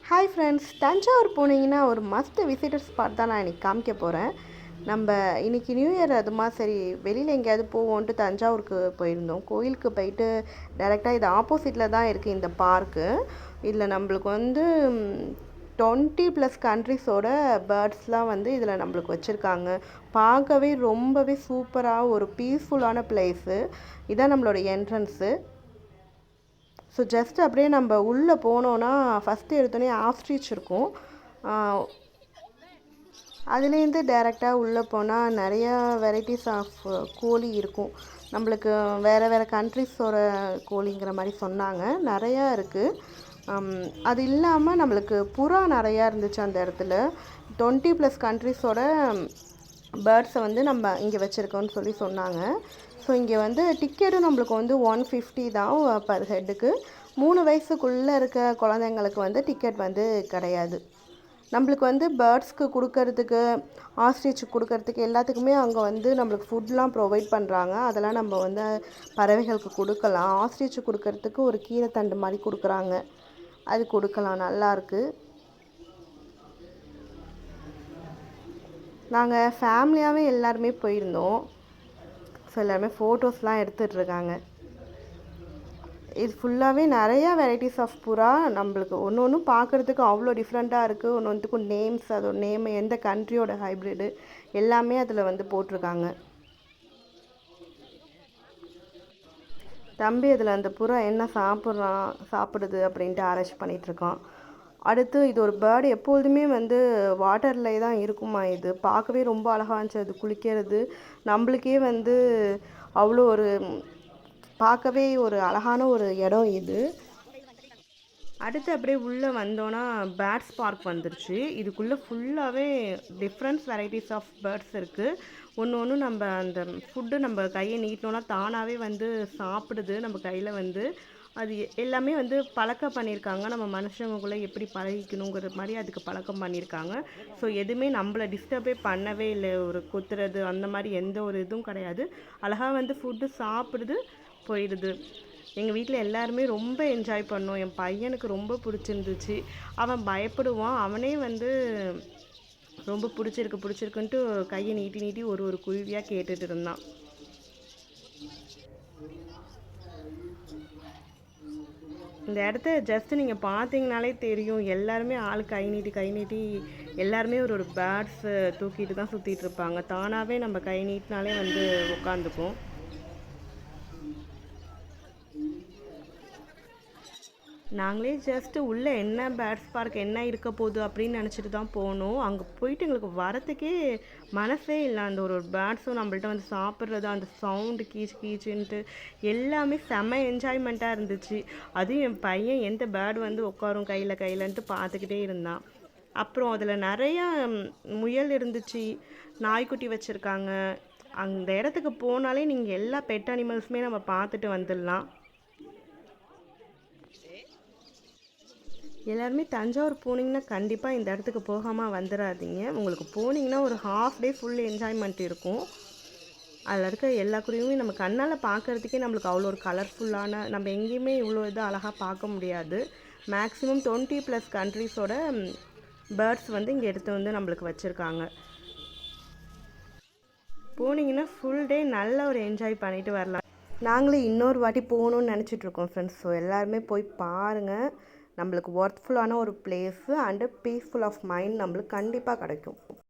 Hi friends, Thanjavur போனீங்கன்னா ஒரு must visitor spot தான் நான் இன்றைக்கி காமிக்க போகிறேன். நம்ம இன்றைக்கி நியூ இயர் அதுமா சரி வெளியில் எங்கேயாவது போவோன்ட்டு தஞ்சாவூருக்கு போயிருந்தோம். கோயிலுக்கு போயிட்டு டைரெக்டாக இது ஆப்போசிட்டில் தான் இருக்குது இந்த பார்க்கு. இதில் நம்மளுக்கு வந்து 20+ கண்ட்ரிஸோட பேர்ட்ஸ்லாம் வந்து இதில் நம்மளுக்கு வச்சுருக்காங்க. பார்க்கவே ரொம்பவே சூப்பராக ஒரு பீஸ்ஃபுல்லான பிளேஸு. இதான் நம்மளோட என்ட்ரன்ஸு. ஸோ ஜஸ்ட் அப்படியே நம்ம உள்ளே போனோன்னா ஃபஸ்ட்டு எடுத்தோடனே ஆஸ்ட்ரிச் இருக்கும். அதுலேருந்து டைரெக்டாக உள்ளே போனால் நிறையா வெரைட்டிஸ் ஆஃப் கோழி இருக்கும். நம்மளுக்கு வேறு வேறு கண்ட்ரிஸோட கோழிங்கிற மாதிரி சொன்னாங்க. நிறையா இருக்குது. அது இல்லாமல் நம்மளுக்கு புறா நிறையா இருந்துச்சு அந்த இடத்துல. 20+ கண்ட்ரிஸோட பேர்ட்ஸை வந்து நம்ம இங்கே வச்சுருக்கோன்னு சொல்லி சொன்னாங்க. ஸோ இங்கே வந்து டிக்கெட்டும் நம்மளுக்கு வந்து 150 தான் பர் ஹெட்டுக்கு. 3 வயசுக்குள்ளே இருக்க குழந்தைங்களுக்கு வந்து டிக்கெட் வந்து கிடையாது. நம்மளுக்கு வந்து பேர்ட்ஸ்க்கு கொடுக்கறதுக்கு, ஆஸ்ட்ரிச்சுக்கு கொடுக்கறதுக்கு எல்லாத்துக்குமே அங்கே வந்து நம்மளுக்கு ஃபுட்லாம் ப்ரொவைட் பண்ணுறாங்க. அதெல்லாம் நம்ம வந்து பறவைகளுக்கு கொடுக்கலாம். ஆஸ்ட்ரிச்சுக்கு கொடுக்கறதுக்கு ஒரு கீரைத்தண்டு மாதிரி கொடுக்குறாங்க, அது கொடுக்கலாம். நல்லாயிருக்கு. நாங்கள் ஃபேமிலியாகவே எல்லாருமே போயிருந்தோம். ஸோ எல்லாருமே ஃபோட்டோஸ்லாம் எடுத்துகிட்ருக்காங்க. இது ஃபுல்லாகவே நிறையா வெரைட்டிஸ் ஆஃப் புறா. நம்மளுக்கு ஒன்று ஒன்றும் பார்க்குறதுக்கு அவ்வளோ டிஃப்ரெண்ட்டாக இருக்குது. ஒன்று ஒன்றுத்துக்கும் நேம்ஸ், அதோட நேம், எந்த கண்ட்ரியோட ஹைப்ரிடு எல்லாமே அதில் வந்து போட்டிருக்காங்க. தம்பி அதில் அந்த புறா என்ன சாப்பிடுது அப்படின்ட்டு ஆராய்ச்சி பண்ணிகிட்ருக்கான். அடுத்து இது ஒரு பேர்டு எப்பொழுதுமே வந்து வாட்டரில் தான் இருக்குமா. இது பார்க்கவே ரொம்ப அழகாக இருந்துச்சு. அது குளிக்கிறது நம்மளுக்கே வந்து அவ்வளோ ஒரு பார்க்கவே ஒரு அழகான ஒரு இடம் இது. அடுத்து அப்படியே உள்ளே வந்தோன்னா பேர்ட்ஸ் பார்க் வந்துருச்சு. இதுக்குள்ளே ஃபுல்லாகவே டிஃப்ரெண்ட்ஸ் வெரைட்டிஸ் ஆஃப் பேர்ட்ஸ் இருக்குது. ஒன்று நம்ம அந்த ஃபுட்டு நம்ம கையை நீட்டினோன்னா தானாகவே வந்து சாப்பிடுது நம்ம கையில் வந்து. அது எல்லாமே வந்து பழக்கம் பண்ணியிருக்காங்க. நம்ம மனுஷங்களுக்குள்ளே எப்படி பழகிக்கணுங்கிற மாதிரி அதுக்கு பழக்கம் பண்ணியிருக்காங்க. ஸோ எதுவுமே நம்மளை டிஸ்டர்பே பண்ணவே இல்லை. ஒரு கொத்துறது அந்த மாதிரி எந்த ஒரு இதுவும் கிடையாது. அழகாக வந்து ஃபுட்டு சாப்பிடுது, போயிடுது. எங்கள் வீட்டில் எல்லாருமே ரொம்ப என்ஜாய் பண்ணோம். என் பையனுக்கு ரொம்ப பிடிச்சிருந்துச்சு. அவன் பயப்படுவான். அவனே வந்து ரொம்ப பிடிச்சிருக்குன்ட்டு கையை நீட்டி நீட்டி ஒரு குருவியாக கேட்டுட்டு இருந்தான். இந்த இடத்த ஜஸ்ட் நீங்கள் பார்த்தீங்கனாலே தெரியும். எல்லாருமே ஆள் கை நீட்டி எல்லாருமே ஒரு பேர்ட்ஸை தூக்கிட்டு தான் சுற்றிட்டு இருப்பாங்க. தானாகவே நம்ம கை நீட்டினாலே வந்து உட்காந்துக்கும். நாங்களே ஜஸ்ட்டு உள்ளே என்ன பேர்ட்ஸ் பார்க் என்ன இருக்க போகுது அப்படின்னு நினச்சிட்டு தான் போனோம். அங்கே போயிட்டு எங்களுக்கு வரத்துக்கே மனசே இல்லை. அந்த ஒரு பேர்ட்ஸும் நம்மள்ட்ட வந்து சாப்பிட்றது, அந்த சவுண்டு கீச்சுன்ட்டு எல்லாமே செம்ம என்ஜாய்மெண்ட்டாக இருந்துச்சு. அதுவும் என் பையன் எந்த பேர்டு வந்து உட்காரும் கையிலன்ட்டு பார்த்துக்கிட்டே இருந்தான். அப்புறம் அதில் நிறையா முயல் இருந்துச்சு, நாய்க்குட்டி வச்சுருக்காங்க. அந்த இடத்துக்கு போனாலே நீங்கள் எல்லா பெட் அனிமல்ஸுமே நம்ம பார்த்துட்டு வந்துடலாம். எல்லாருமே தஞ்சாவூர் போனீங்கன்னா கண்டிப்பாக இந்த இடத்துக்கு போகாமல் வந்துடாதீங்க. உங்களுக்கு போனீங்கன்னா ஒரு ஹாஃப் டே ஃபுல் என்ஜாய்மெண்ட் இருக்கும். அதில் இருக்க எல்லா குருவியுமே நம்ம கண்ணால் பார்க்குறதுக்கே நம்மளுக்கு அவ்வளோ ஒரு கலர்ஃபுல்லான, நம்ம எங்கேயுமே இவ்வளோ இதை அழகாக பார்க்க முடியாது. மேக்ஸிமம் 20+ கண்ட்ரிஸோட பேர்ட்ஸ் வந்து இங்கே எடுத்து வந்து நம்மளுக்கு வச்சுருக்காங்க. போனீங்கன்னா ஃபுல் டே நல்ல ஒரு என்ஜாய் பண்ணிட்டு வரலாம். நாங்களே இன்னொரு வாட்டி போகணுன்னு நினச்சிட்ருக்கோம் ஃப்ரெண்ட்ஸ். ஸோ எல்லாருமே போய் பாருங்கள். நம்மளுக்கு ஒர்த்ஃபுல்லான ஒரு place and peaceful of mind நம்மளுக்கு கண்டிப்பாக கிடைக்கும்.